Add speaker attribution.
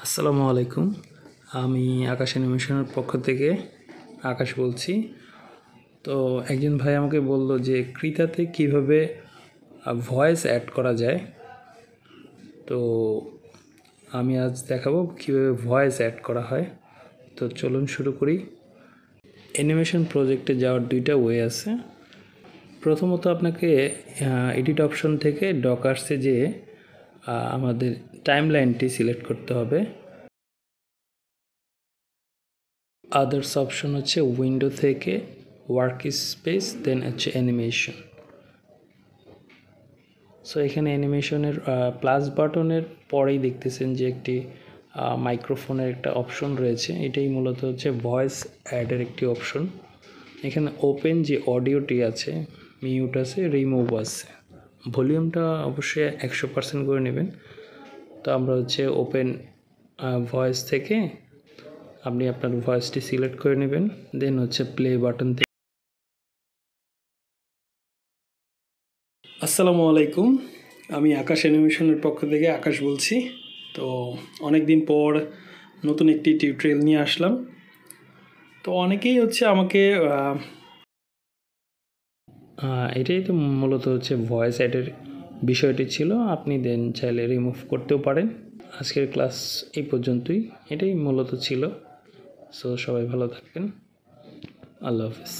Speaker 1: আসসালামু আলাইকুম। আমি আকাশ অ্যানিমেশনের পক্ষ থেকে আকাশ বলছি। তো একজন ভাই আমাকে বলল যে ক্রিতাতে কিভাবে ভয়েস অ্যাড করা যায়। তো আমি আজ দেখাবো কিভাবে ভয়েস অ্যাড করা হয়। তো চলুন শুরু করি। অ্যানিমেশন প্রজেক্টে যাওয়ার দুইটা ওয়ে আছে। প্রথমত আপনাকে এডিট অপশন থেকে ডকার্সে যেয়ে আমাদের টাইমলাইনটি সিলেক্ট করতে হবে। আদার্স অপশন হচ্ছে উইন্ডো থেকে ওয়ার্ক স্পেস, দেন হচ্ছে অ্যানিমেশন। সো এখানে অ্যানিমেশনের প্লাস বাটনের পরেই দেখতেছেন যে একটি মাইক্রোফোনের একটা অপশন রয়েছে। এটাই মূলত হচ্ছে ভয়েস অ্যাডের একটি অপশন। এখানে ওপেন যে অডিওটি আছে, মিউট আছে, রিমুভ আছে। ভলিউমটা অবশ্যই 100% করে নেবেন। তো আমরা হচ্ছে ওপেন ভয়েস থেকে আপনি আপনার ভয়েসটি সিলেক্ট করে নেবেন, দেন হচ্ছে প্লে বাটন থেকে। আসসালামু আলাইকুম, আমি আকাশ অ্যানিমেশনের পক্ষ থেকে আকাশ বলছি। তো অনেক দিন পর নতুন একটি টিউটোরিয়াল নিয়ে আসলাম। তো অনেকেই হচ্ছে আমাকে এটাই তো মূলত হচ্ছে ভয়েস অ্যাডের বিষয়টি ছিল। আপনি দেন চাইলে রিমুভ করতেও পারেন। আজকের ক্লাস এই পর্যন্তই, এটাই মূলত ছিল। সো সবাই ভালো থাকবেন। আল্লাহ হাফেজ।